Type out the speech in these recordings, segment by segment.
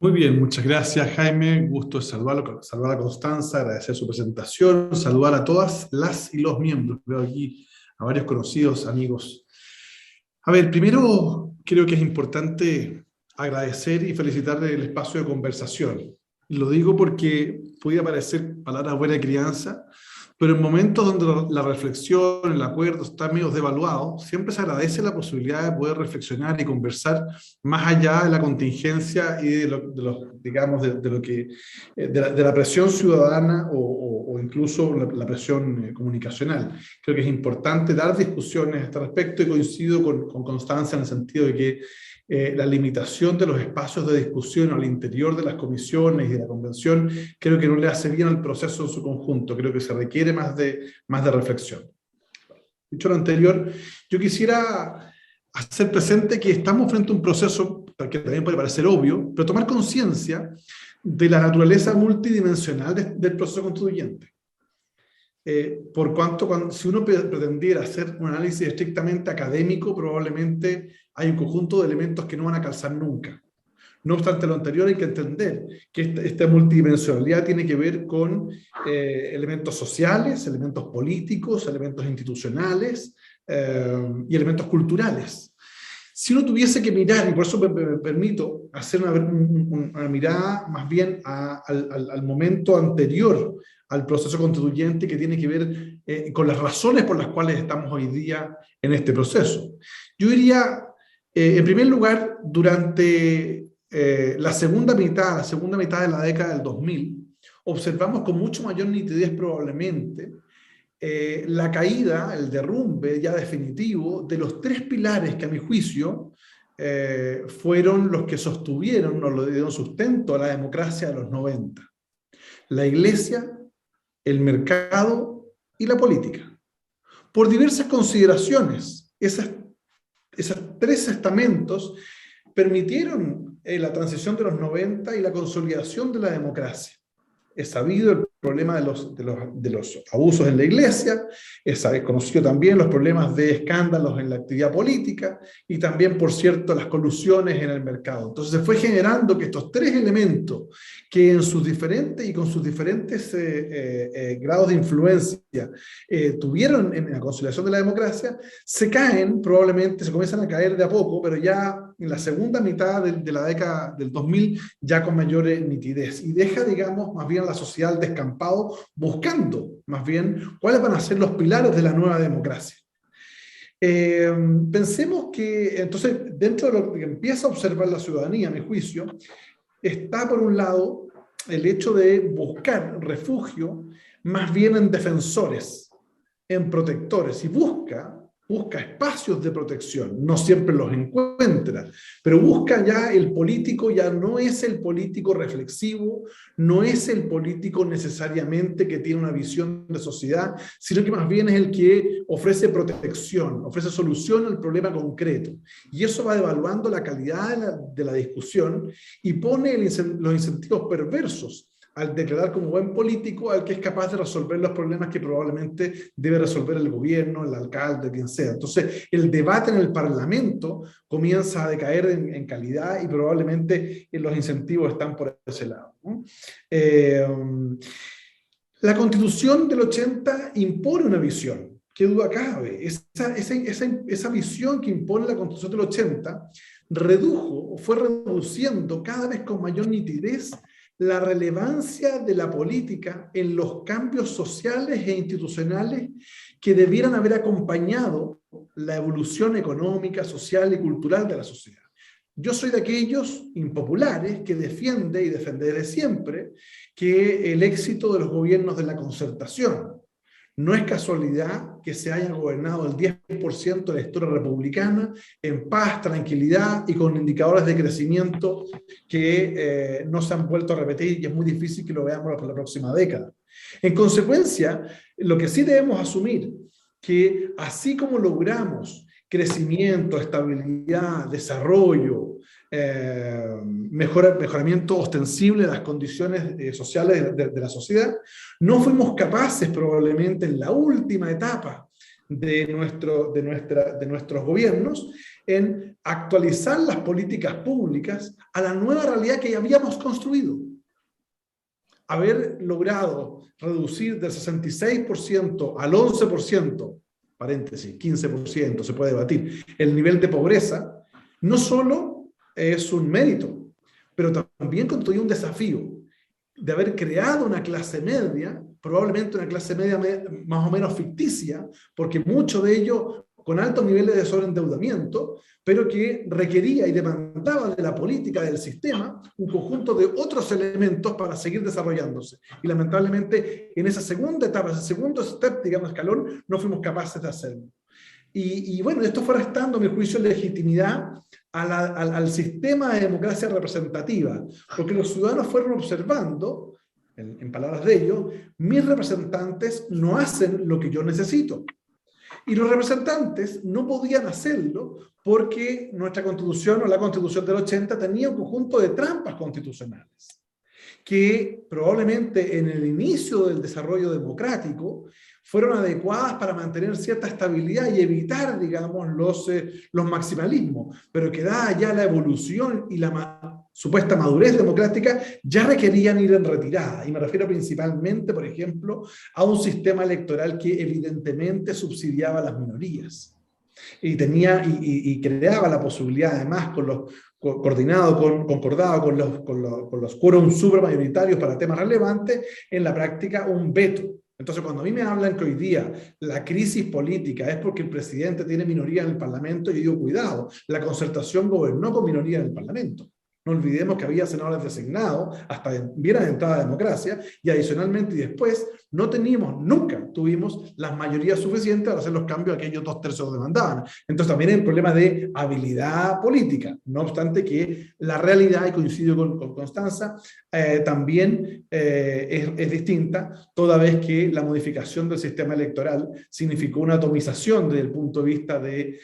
Muy bien, muchas gracias, Jaime. Gusto de saludar a Constanza, agradecer su presentación, saludar a todas las y los miembros. Veo aquí a varios conocidos, amigos. A ver, primero creo que es importante agradecer y felicitar el espacio de conversación. Y lo digo porque podía parecer palabras buena de crianza, pero en momentos donde la reflexión, el acuerdo está medio devaluado, siempre se agradece la posibilidad de poder reflexionar y conversar más allá de la contingencia y digamos, de lo que, de la presión ciudadana o incluso la presión comunicacional. Creo que es importante dar discusiones a este respecto y coincido con Constanza en el sentido de que la limitación de los espacios de discusión al interior de las comisiones y de la convención creo que no le hace bien al proceso en su conjunto, creo que se requiere más de reflexión. Dicho lo anterior, yo quisiera hacer presente que estamos frente a un proceso que también puede parecer obvio, pero tomar conciencia de la naturaleza multidimensional del proceso constituyente. Por cuanto si uno pretendiera hacer un análisis estrictamente académico, probablemente hay un conjunto de elementos que no van a calzar nunca. No obstante lo anterior, hay que entender que esta multidimensionalidad tiene que ver con elementos sociales, elementos políticos, elementos institucionales y elementos culturales. Si uno tuviese que mirar, y por eso me permito hacer una mirada más bien al momento anterior al proceso constituyente, que tiene que ver con las razones por las cuales estamos hoy día en este proceso. Yo diría, en primer lugar, durante la segunda mitad de la década del 2000, observamos con mucho mayor nitidez probablemente la caída, el derrumbe ya definitivo de los tres pilares que a mi juicio fueron los que sostuvieron o le dieron sustento a la democracia de los 90. La iglesia, el mercado y la política. Por diversas consideraciones, esas tres estamentos permitieron la transición de los 90 y la consolidación de la democracia. Es sabido el problema de los abusos en la iglesia, es conocido también los problemas de escándalos en la actividad política y también, por cierto, las colusiones en el mercado. Entonces se fue generando que estos tres elementos, que en sus diferentes y con sus diferentes grados de influencia tuvieron en la consolidación de la democracia, se caen probablemente, se comienzan a caer de a poco, pero ya en la segunda mitad de la década del 2000 ya con mayor nitidez, y deja, digamos, más bien a la sociedad al descampado, buscando más bien cuáles van a ser los pilares de la nueva democracia. Pensemos que entonces dentro de lo que empieza a observar la ciudadanía, a mi juicio, está por un lado el hecho de buscar refugio más bien en defensores, en protectores, y busca espacios de protección, no siempre los encuentra, pero busca ya el político, ya no es el político reflexivo, no es el político necesariamente que tiene una visión de sociedad, sino que más bien es el que ofrece protección, ofrece solución al problema concreto, y eso va devaluando la calidad de la discusión y pone los incentivos perversos al declarar como buen político al que es capaz de resolver los problemas que probablemente debe resolver el gobierno, el alcalde, quien sea. Entonces, el debate en el Parlamento comienza a decaer en calidad y probablemente los incentivos están por ese lado, ¿no? La Constitución del 80 impone una visión, qué duda cabe. Esa visión que impone la Constitución del 80 redujo o fue reduciendo cada vez con mayor nitidez la relevancia de la política en los cambios sociales e institucionales que debieran haber acompañado la evolución económica, social y cultural de la sociedad. Yo soy de aquellos impopulares que defiende y defenderé siempre que el éxito de los gobiernos de la concertación no es casualidad que se haya gobernado el 10% de la historia republicana en paz, tranquilidad y con indicadores de crecimiento que no se han vuelto a repetir, y es muy difícil que lo veamos por la próxima década. En consecuencia, lo que sí debemos asumir, que así como logramos crecimiento, estabilidad, desarrollo, mejoramiento ostensible de las condiciones sociales de la sociedad, no fuimos capaces probablemente en la última etapa de nuestros gobiernos en actualizar las políticas públicas a la nueva realidad que ya habíamos construido. Haber logrado reducir del 66% al 11%, paréntesis, 15%, se puede debatir, el nivel de pobreza, no solo es un mérito, pero también constituye un desafío de haber creado una clase media, probablemente una clase media más o menos ficticia, porque mucho de ello con altos niveles de sobreendeudamiento, pero que requería y demandaba de la política, del sistema, un conjunto de otros elementos para seguir desarrollándose. Y lamentablemente en esa segunda etapa, ese segundo step, digamos, escalón, no fuimos capaces de hacerlo. Y bueno, esto fue restando, a mi juicio, legitimidad al sistema de democracia representativa, porque los ciudadanos fueron observando, en palabras de ellos, mis representantes no hacen lo que yo necesito. Y los representantes no podían hacerlo porque nuestra constitución o la constitución del 80 tenía un conjunto de trampas constitucionales que probablemente en el inicio del desarrollo democrático fueron adecuadas para mantener cierta estabilidad y evitar, digamos, los maximalismos, pero que dada ya la evolución y la supuesta madurez democrática, ya requerían ir en retirada. Y me refiero principalmente, por ejemplo, a un sistema electoral que evidentemente subsidiaba a las minorías. Y creaba la posibilidad, además, concordado con los quórum supermayoritarios para temas relevantes, en la práctica un veto. Entonces, cuando a mí me hablan que hoy día la crisis política es porque el presidente tiene minoría en el Parlamento, yo digo, cuidado, la concertación gobernó con minoría en el Parlamento. No olvidemos que había senadores designados hasta bien adentrada la democracia, y adicionalmente y después nunca tuvimos las mayorías suficientes para hacer los cambios que aquellos 2/3 demandaban. Entonces también hay un problema de habilidad política, no obstante que la realidad, y coincido con Constanza, también es distinta, toda vez que la modificación del sistema electoral significó una atomización desde el punto de vista de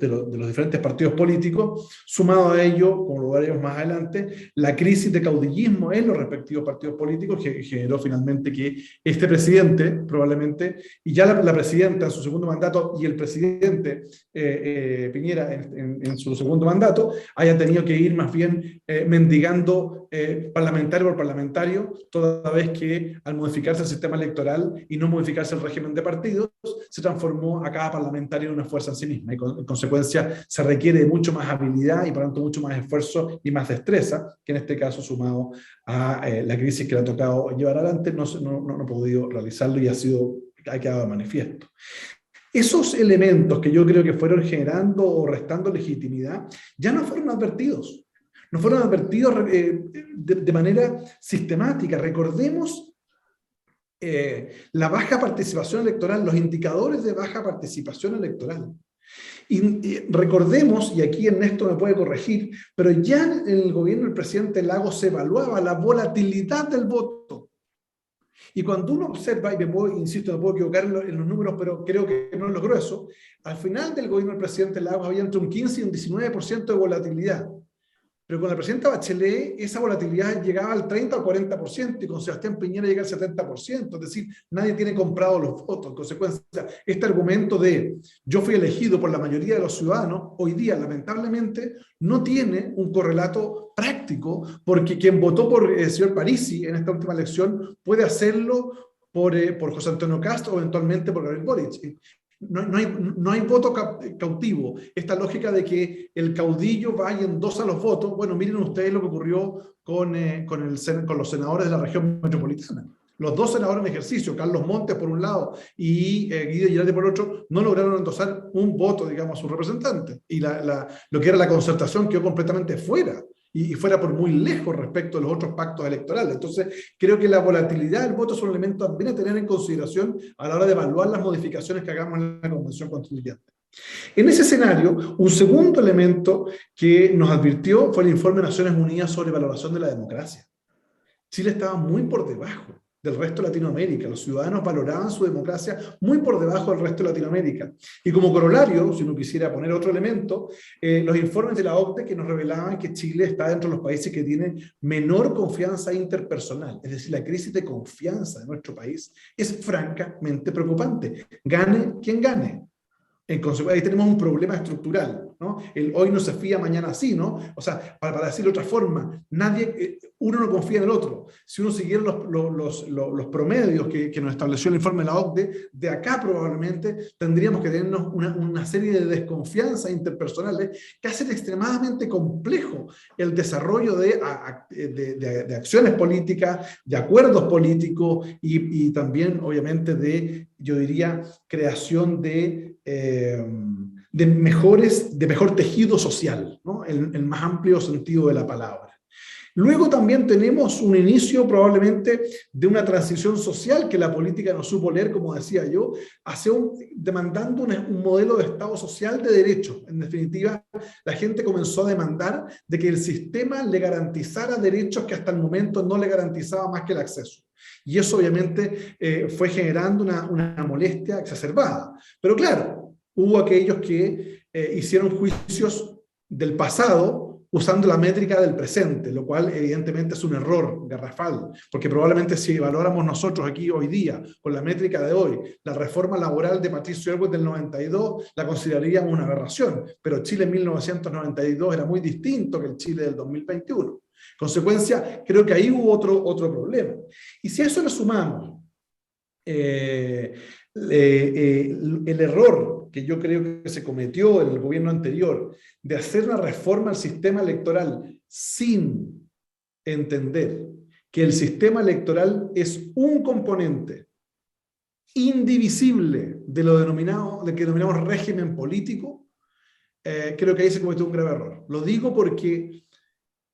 los diferentes partidos políticos, sumado a ello, como lo veremos más adelante, la crisis de caudillismo en los respectivos partidos políticos que generó finalmente que este presidente, probablemente, y ya la presidenta en su segundo mandato y el presidente Piñera en su segundo mandato, haya tenido que ir más bien mendigando parlamentario por parlamentario, toda vez que al modificarse el sistema electoral y no modificarse el régimen de partidos, se transformó a cada parlamentario en una fuerza en sí misma, y en consecuencia se requiere de mucho más habilidad y por lo tanto mucho más esfuerzo y más destreza, que en este caso, sumado a la crisis que le ha tocado llevar adelante, no ha podido realizarlo y ha quedado de manifiesto. Esos elementos que yo creo que fueron generando o restando legitimidad ya no fueron advertidos. No fueron advertidos de manera sistemática. Recordemos la baja participación electoral, los indicadores de baja participación electoral. Y recordemos, y aquí Ernesto me puede corregir, pero ya en el gobierno del presidente Lagos se evaluaba la volatilidad del voto. Y cuando uno observa, y insisto, me puedo equivocar en los números, pero creo que no es lo grueso, al final del gobierno del presidente Lagos había entre un 15 y un 19% de volatilidad. Pero con la presidenta Bachelet esa volatilidad llegaba al 30 o 40%, y con Sebastián Piñera llega al 70%, es decir, nadie tiene comprado los votos. En consecuencia, este argumento de yo fui elegido por la mayoría de los ciudadanos, hoy día lamentablemente no tiene un correlato práctico, porque quien votó por el señor Parisi en esta última elección puede hacerlo por José Antonio Castro o eventualmente por Gabriel Boric. No hay voto cautivo. Esta lógica de que el caudillo va y endosa los votos, bueno, miren ustedes lo que ocurrió con los senadores de la región metropolitana. Los dos senadores en ejercicio, Carlos Montes por un lado y Guido Girardi por otro, no lograron endosar un voto, digamos, a sus representantes. Y lo que era la concertación quedó completamente fuera. Y fuera por muy lejos respecto a los otros pactos electorales. Entonces, creo que la volatilidad del voto es un elemento también a tener en consideración a la hora de evaluar las modificaciones que hagamos en la Convención Constituyente. En ese escenario, un segundo elemento que nos advirtió fue el informe de Naciones Unidas sobre valoración de la democracia. Chile estaba muy por debajo. del resto de Latinoamérica. Los ciudadanos valoraban su democracia muy por debajo del resto de Latinoamérica. Y como corolario, si uno quisiera poner otro elemento, los informes de la OCDE que nos revelaban que Chile está dentro de los países que tienen menor confianza interpersonal. Es decir, la crisis de confianza de nuestro país es francamente preocupante. Gane quien gane. En consecuencia, ahí tenemos un problema estructural, ¿no? El hoy no se fía, mañana sí, ¿no? O sea, para decirlo de otra forma, uno no confía en el otro. Si uno siguiera los promedios que nos estableció el informe de la OCDE, de acá probablemente tendríamos que tener una serie de desconfianzas interpersonales que hacen extremadamente complejo el desarrollo de acciones políticas, de acuerdos políticos y también, obviamente, yo diría, creación de mejor tejido social, ¿no? El más amplio sentido de la palabra. Luego también tenemos un inicio probablemente de una transición social que la política no supo leer, como decía yo, demandando un modelo de Estado social de derechos. En definitiva, la gente comenzó a demandar de que el sistema le garantizara derechos que hasta el momento no le garantizaba más que el acceso. Y eso obviamente fue generando una molestia exacerbada. Pero claro, hubo aquellos que hicieron juicios del pasado usando la métrica del presente, lo cual evidentemente es un error garrafal, porque probablemente si evaluáramos nosotros aquí hoy día, con la métrica de hoy, la reforma laboral de Patricio Aylwin del 92, la consideraríamos una aberración, pero Chile en 1992 era muy distinto que el Chile del 2021. Consecuencia, creo que ahí hubo otro problema. Y si a eso le sumamos el error que yo creo que se cometió en el gobierno anterior de hacer una reforma al sistema electoral sin entender que el sistema electoral es un componente indivisible de lo que denominamos régimen político, creo que ahí se cometió un grave error. Lo digo porque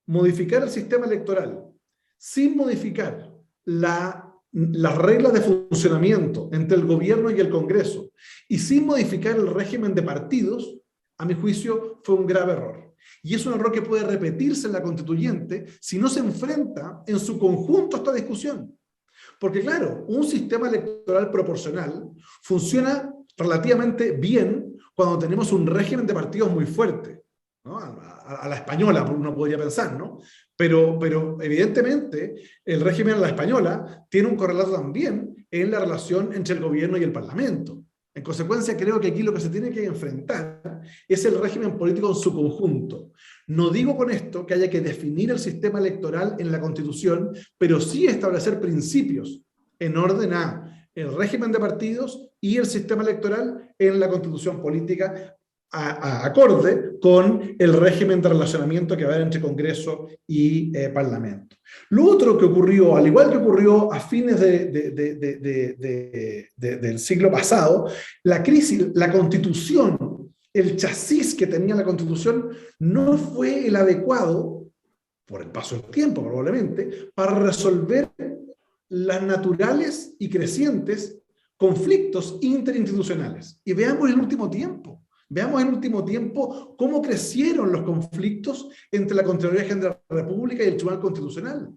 modificar el sistema electoral sin modificar las reglas de funcionamiento entre el gobierno y el Congreso y sin modificar el régimen de partidos, a mi juicio, fue un grave error. Y es un error que puede repetirse en la constituyente si no se enfrenta en su conjunto a esta discusión. Porque claro, un sistema electoral proporcional funciona relativamente bien cuando tenemos un régimen de partidos muy fuerte, ¿no? A la española, uno podría pensar, ¿no? Pero evidentemente el régimen a la española tiene un correlato también en la relación entre el gobierno y el parlamento. En consecuencia, creo que aquí lo que se tiene que enfrentar es el régimen político en su conjunto. No digo con esto que haya que definir el sistema electoral en la Constitución, pero sí establecer principios en orden a el régimen de partidos y el sistema electoral en la Constitución política, acorde con el régimen de relacionamiento que va a haber entre Congreso y Parlamento. Lo otro que ocurrió, al igual que ocurrió a fines del siglo pasado, la crisis, la Constitución, el chasis que tenía la Constitución no fue el adecuado, por el paso del tiempo probablemente, para resolver las naturales y crecientes conflictos interinstitucionales. Y veamos el último tiempo. Veamos en el último tiempo cómo crecieron los conflictos entre la Contraloría General de la República y el Tribunal Constitucional,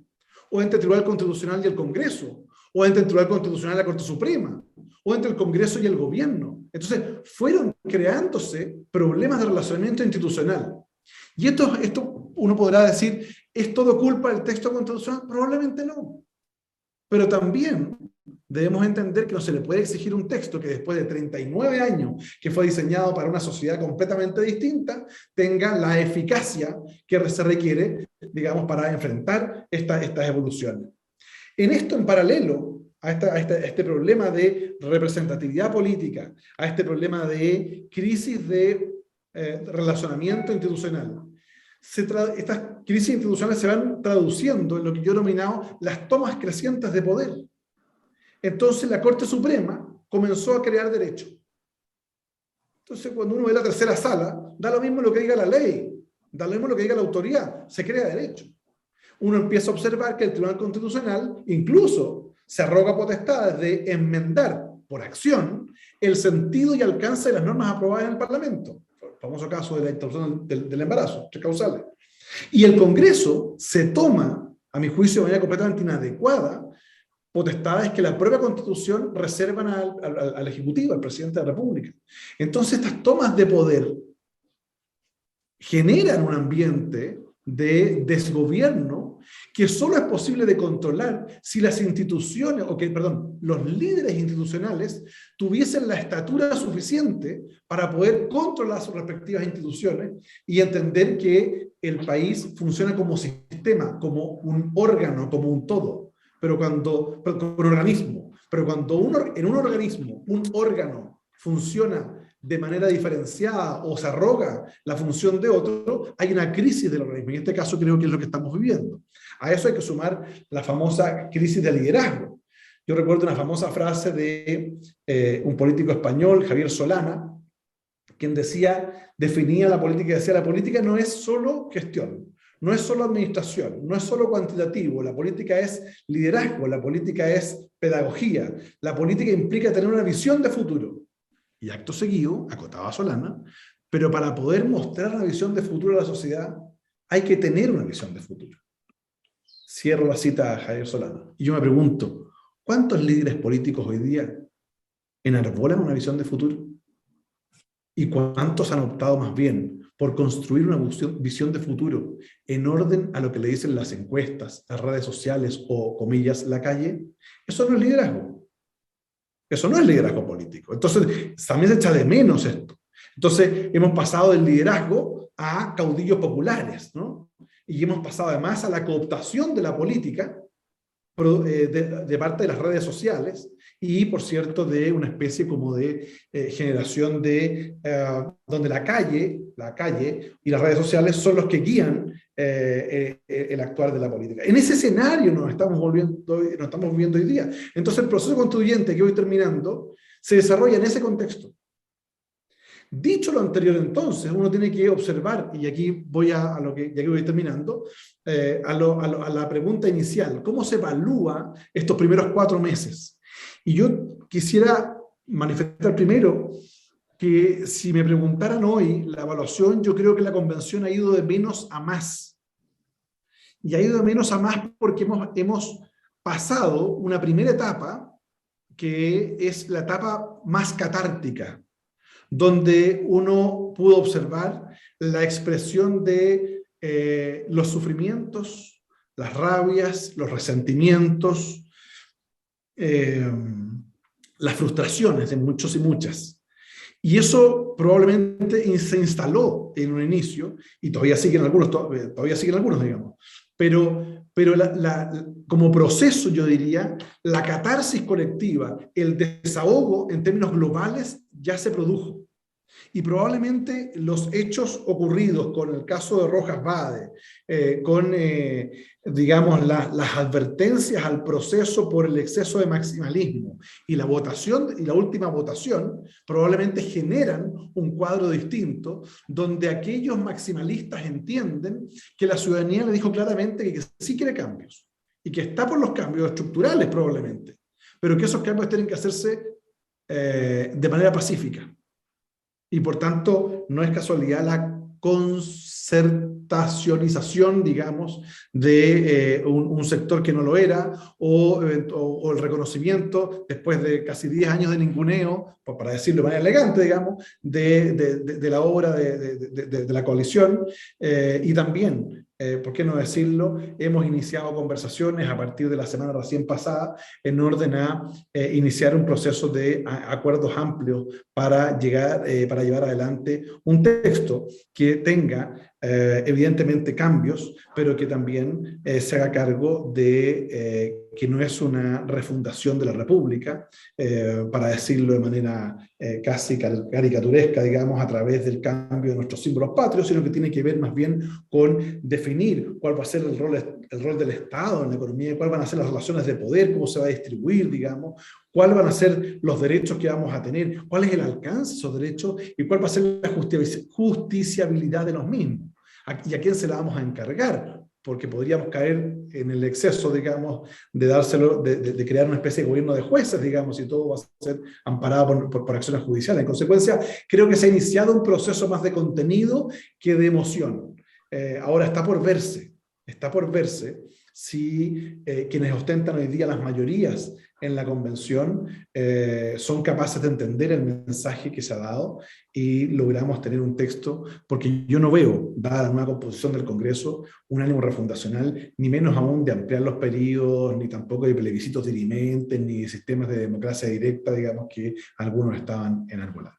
o entre el Tribunal Constitucional y el Congreso, o entre el Tribunal Constitucional y la Corte Suprema, o entre el Congreso y el Gobierno. Entonces, fueron creándose problemas de relacionamiento institucional. Y esto uno podrá decir, ¿es todo culpa del texto constitucional? Probablemente no. Pero también debemos entender que no se le puede exigir un texto que después de 39 años, que fue diseñado para una sociedad completamente distinta, tenga la eficacia que se requiere, digamos, para enfrentar estas evoluciones. En esto, en paralelo a este problema de representatividad política, a este problema de crisis de relacionamiento institucional, estas crisis institucionales se van traduciendo en lo que yo he denominado las tomas crecientes de poder. Entonces la Corte Suprema comenzó a crear derecho. Entonces cuando uno ve la tercera sala, da lo mismo lo que diga la ley, da lo mismo lo que diga la autoridad, se crea derecho. Uno empieza a observar que el Tribunal Constitucional incluso se arroga potestades de enmendar por acción el sentido y alcance de las normas aprobadas en el Parlamento. El famoso caso de la interrupción del embarazo, 3 causales. Y el Congreso se toma, a mi juicio, de manera completamente inadecuada, potestades que la propia Constitución reservan al Ejecutivo, al presidente de la República. Entonces, estas tomas de poder generan un ambiente de desgobierno que solo es posible de controlar si las instituciones, los líderes institucionales tuviesen la estatura suficiente para poder controlar sus respectivas instituciones y entender que el país funciona como sistema, como un órgano, como un todo, como un organismo. Pero cuando en un organismo, un órgano funciona de manera diferenciada o se arroga la función de otro, hay una crisis del organismo. En este caso creo que es lo que estamos viviendo. A eso hay que sumar la famosa crisis de liderazgo. Yo recuerdo una famosa frase de un político español, Javier Solana, quien definía la política y decía: la política no es solo gestión, no es solo administración, no es solo cuantitativo, la política es liderazgo, la política es pedagogía, la política implica tener una visión de futuro. Y acto seguido, acotaba Solana, pero para poder mostrar una visión de futuro a la sociedad, hay que tener una visión de futuro. Cierro la cita a Javier Solana. Y yo me pregunto, ¿cuántos líderes políticos hoy día enarbolan una visión de futuro? ¿Y cuántos han optado más bien por construir una visión de futuro en orden a lo que le dicen las encuestas, las redes sociales o, comillas, la calle? Eso no es liderazgo. Eso no es liderazgo político. Entonces, también se echa de menos esto. Entonces, hemos pasado del liderazgo a caudillos populares, ¿no? Y hemos pasado además a la cooptación de la política de parte de las redes sociales y, por cierto, de una especie como de generación donde la calle y las redes sociales son los que guían el actuar de la política. En ese escenario nos estamos viviendo hoy día. Entonces, el proceso constituyente que voy terminando se desarrolla en ese contexto. Dicho lo anterior, entonces, uno tiene que observar, y aquí voy ya que voy terminando, a la pregunta inicial: ¿cómo se evalúa estos primeros 4 meses? Y yo quisiera manifestar primero que si me preguntaran hoy la evaluación, yo creo que la convención ha ido de menos a más. Y ha ido de menos a más porque hemos pasado una primera etapa que es la etapa más catártica, donde uno pudo observar la expresión de los sufrimientos, las rabias, los resentimientos, las frustraciones de muchos y muchas. Y eso probablemente se instaló en un inicio, y todavía siguen algunos, digamos. Pero como proceso, yo diría, la catarsis colectiva, el desahogo en términos globales ya se produjo. Y probablemente los hechos ocurridos con el caso de Rojas Vade, digamos, las advertencias al proceso por el exceso de maximalismo y la votación, y la última votación, probablemente generan un cuadro distinto, donde aquellos maximalistas entienden que la ciudadanía le dijo claramente que sí quiere cambios, y que está por los cambios estructurales probablemente, pero que esos cambios tienen que hacerse de manera pacífica. Y por tanto, no es casualidad la concertacionización, digamos, de un sector que no lo era, o el reconocimiento, después de casi 10 años de ninguneo, para decirlo de manera elegante, digamos, de la obra de la coalición, y también, ¿por qué no decirlo? Hemos iniciado conversaciones a partir de la semana recién pasada en orden a iniciar un proceso de acuerdos amplios para llevar adelante un texto que tenga evidentemente cambios, pero que también se haga cargo de que no es una refundación de la República, para decirlo de manera casi caricaturesca, digamos, a través del cambio de nuestros símbolos patrios, sino que tiene que ver más bien con definir cuál va a ser el rol del Estado en la economía, cuáles van a ser las relaciones de poder, cómo se va a distribuir, digamos, cuáles van a ser los derechos que vamos a tener, cuál es el alcance de esos derechos y cuál va a ser la justiciabilidad de los mismos. ¿Y a quién se la vamos a encargar? Porque podríamos caer en el exceso, digamos, de crear una especie de gobierno de jueces, digamos, y todo va a ser amparado por acciones judiciales. En consecuencia, creo que se ha iniciado un proceso más de contenido que de emoción. Ahora está por verse si quienes ostentan hoy día las mayorías en la convención son capaces de entender el mensaje que se ha dado y logramos tener un texto, porque yo no veo, dada la nueva composición del Congreso, un ánimo refundacional, ni menos aún de ampliar los periodos, ni tampoco de plebiscitos dirimentes, ni de sistemas de democracia directa, digamos, que algunos estaban enarbolados.